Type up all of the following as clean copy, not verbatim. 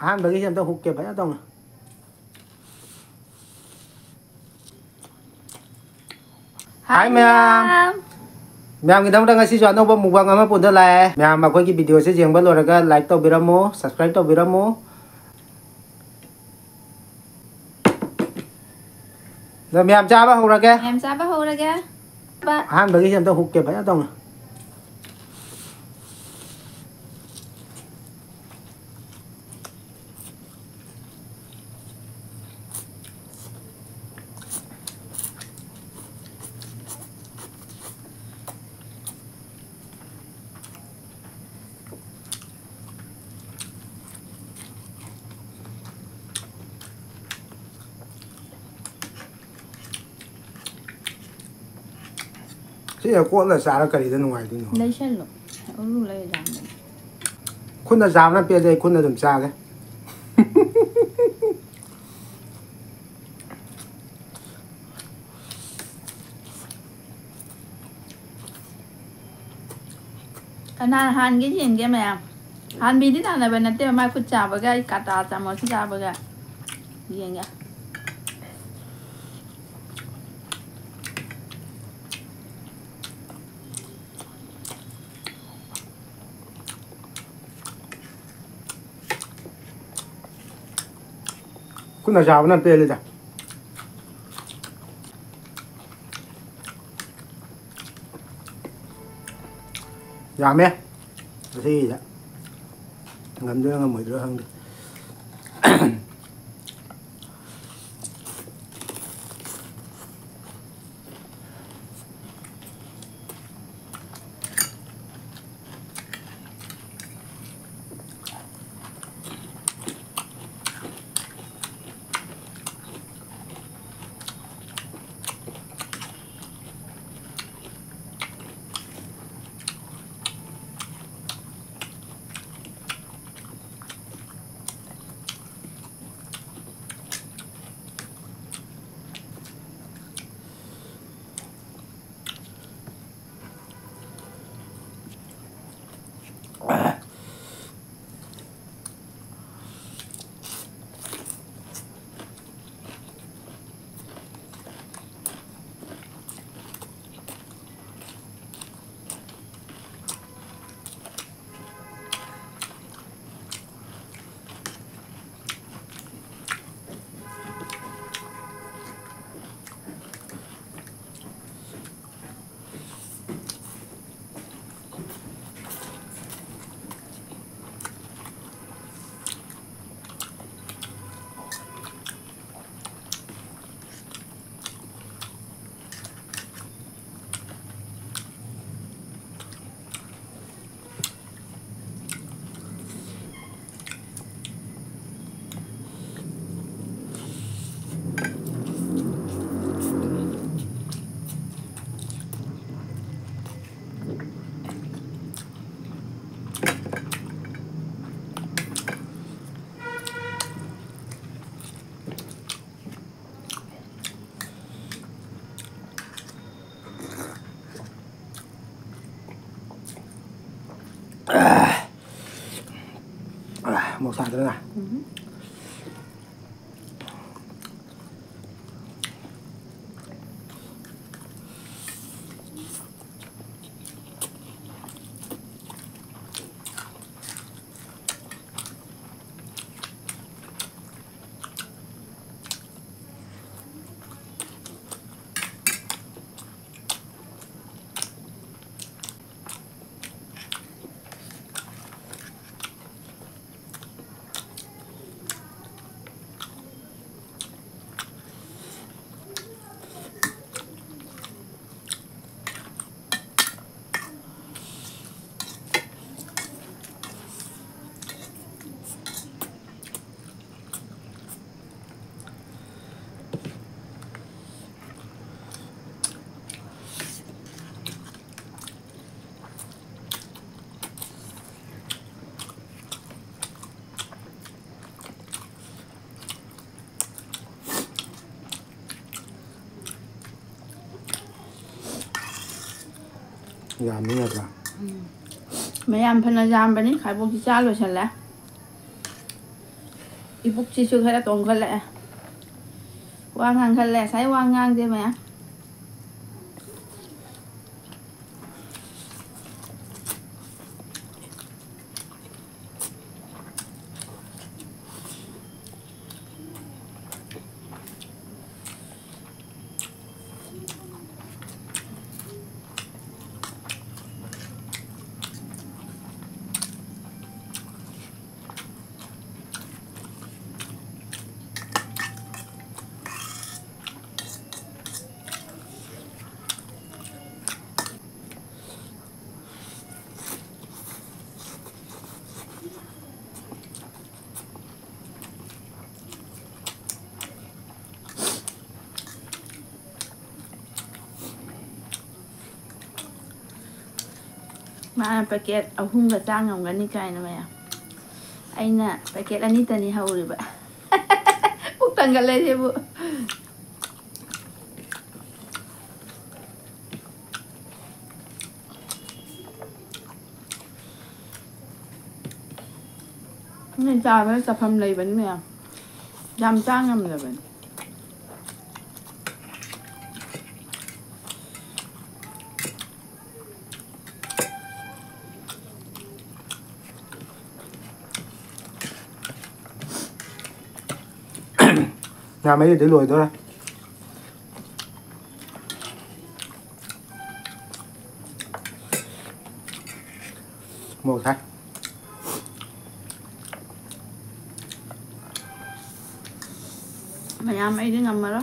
ꯑꯍꯥꯟꯕꯒꯤꯁꯤ ꯑꯝꯇ ꯍꯨꯛꯀꯦ ꯐꯖꯅ ꯇꯧꯅ. Hi ma'am. ꯃꯌꯥꯝꯒꯤꯗꯃꯛꯇ ꯉꯁꯤꯁꯨ ꯑꯅꯧꯕ ꯃꯨꯛꯕꯥꯡ ꯑꯃ ꯄꯨꯟꯗ ꯂꯥꯛꯑꯦ. ꯃꯌꯥꯝ ꯑꯩꯈꯣꯏꯒꯤ ꯚꯤꯗꯤꯑꯣꯁꯦ ꯌꯦꯡꯕ ꯂꯣꯏꯔꯒ ꯂꯥꯏꯛ ꯇꯧꯕꯤꯔꯝꯃꯨ, ꯁꯕꯁꯀ꯭ꯔꯥꯏꯕ ꯇꯧꯕꯤꯔꯝꯃꯨ. ꯃꯌꯥꯝ ꯆꯥꯕ ꯍꯧꯔꯒꯦ. ꯃꯌꯥꯝ ꯆꯥꯕ ꯍꯧꯔꯒꯦ. ꯑꯍꯥꯟꯕꯒꯤꯁꯤ ꯑꯝꯇ ꯍꯨꯛꯀꯦ ꯐꯖꯅ ꯇꯧꯅ. ꯁꯤꯅ ꯀꯣꯠꯂ ꯆꯥꯔ ꯀꯔꯤꯗ ꯅꯨꯡꯉꯥꯏꯗꯣꯏꯅꯣ? ꯂꯩꯁꯜꯂꯣ. ꯑꯔꯨ ꯂꯩꯖꯥꯝꯅꯦ. ꯈꯨꯠꯅ ꯆꯥꯕꯅ ꯄꯦꯜꯂꯦ, ꯑꯩ ꯈꯨꯠꯅ ꯑꯗꯨꯝ ꯆꯥꯒꯦ. ꯀꯅꯥꯅ ꯍꯥꯟꯒꯦ ꯌꯦꯡꯒꯦ ꯃꯌꯥꯝ. ꯍꯥꯟꯕꯤꯗꯤ ꯇꯥꯟꯅꯕ ꯅꯠꯇꯦꯕ, ꯃꯥꯏ ꯈꯨꯠ ꯆꯥꯕꯒ ꯑꯩ ꯀꯥꯇꯥ ꯆꯥꯃꯁ ꯆꯥꯕꯒ ꯌꯦꯡꯒꯦ. ꯈꯨꯠꯅ ꯆꯥꯕꯅ ꯄꯦꯜꯂꯤꯗ. ꯌꯥꯝꯃꯦ. ꯑꯁꯤꯒꯤꯁꯦ ꯉꯝꯗꯣꯏꯔ ꯉꯝꯃꯣꯏꯗꯣꯏꯔ ꯈꯪꯗꯦ. Một sàn thế này. ꯌꯥꯝꯃꯤ ꯅꯠꯇ꯭ꯔꯥ? ꯃꯌꯥꯝ ꯐꯅ ꯌꯥꯝꯕꯅꯤ, ꯈꯥꯏꯕꯣꯛꯇꯤ ꯆꯥ ꯂꯣꯏꯁꯜꯂꯦ. 이북지수 해라 동글래 왕한 갈래 사이 왕한 되면มาไปเก็ตเอาหุ้งกับจ้างของกันนี่ไกลนะแม่ไอ้น่ะไปเก็ตอันนี้ตอนนี้เฮาหรือเปล่าพวกตังกันเลยใช่ปุ๊นี่จ่ายไปจะทำอะไรบ้างเนี่ยยำจ้างยำอะไรบ้าง nhà mấy để lùi thôi đó một thay mày ăn mấy đứa ngầm mà đó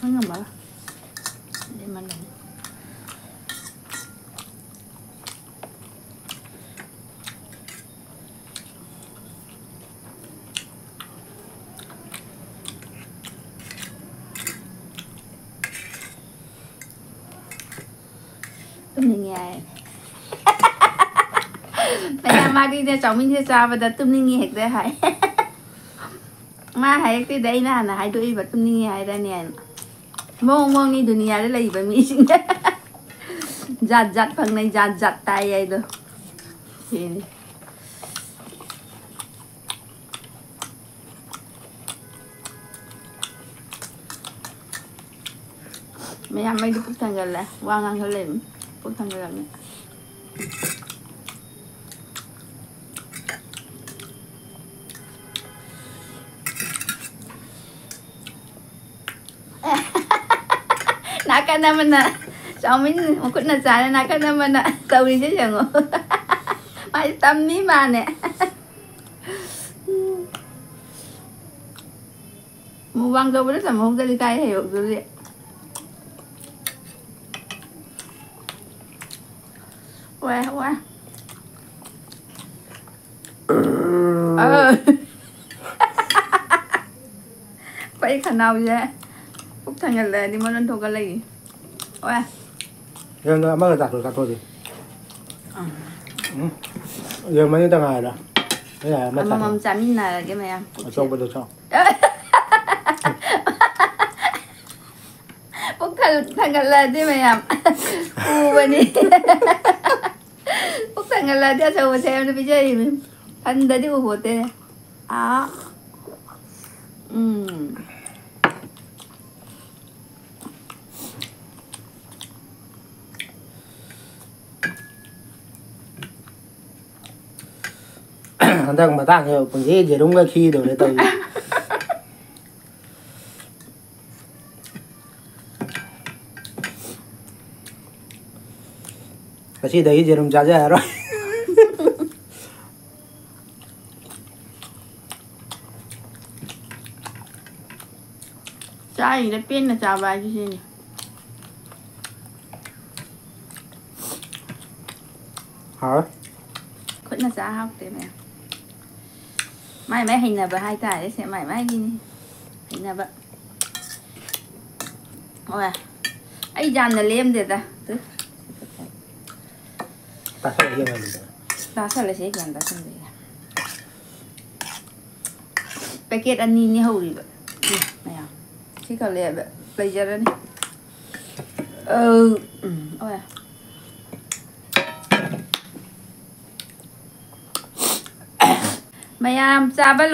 ngầm mà để mình làm tụi mình nghe mày làm mà đi ra cháu mình sẽ ra và đặt tụi mình nghe hết hại mà hãy cái đây là hãy đuổi vào tụi mình nghe đây nè mong mong ni dunia đây là gì vậy mi sinh giặt giặt phần này giặt tay vậy đó mày ăn mấy đứa phút thằng gần là quang ăn hơi lềm phút thằng gần này nakana man na Xiaomin makut na sana nakana man na tawi siya siya ngo may tam ni man eh muwang ka ba sa mo dali kaya hayo dali wa phải khả nào vậy Phúc thằng nhà lệ đi mà lên thùng cái gì ôi giờ nó mới đặt thôi gì giờ mấy đứa ngày đó thế là mấy mà mầm chấm như này cái mày ăn xong bây giờ xong Phúc thằng nhà lệ đi mày ăn u bên đi Phúc thằng nhà lệ đi sao mà xem nó bị chơi gì anh đã đi u hột thế à anh đang mà tặng nhiều còn gì đúng cái khi rồi đấy tôi cái gì đấy gì đúng giá rẻ rồi trái này pin là chào bài cái gì nhỉ hả khuất là giá học thế mẹ mai mấy hình là vợ hai tài đấy sẽ mãi mãi gì hình là vợ ôi ấy dàn là liêm được ta ta sẽ là ta sẽ là sẽ dàn ta sẽ là packet anh nhìn như hầu gì vậy mèo chứ còn lẹ bây giờ đó đi ôi mayam chaba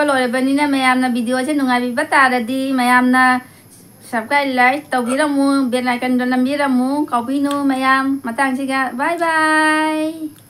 loire bani na mayam na video se nungai bi bata da di mayam na subscribe like tau bi ramu bell icon don nam bi ramu copy no mayam matang siga bye bye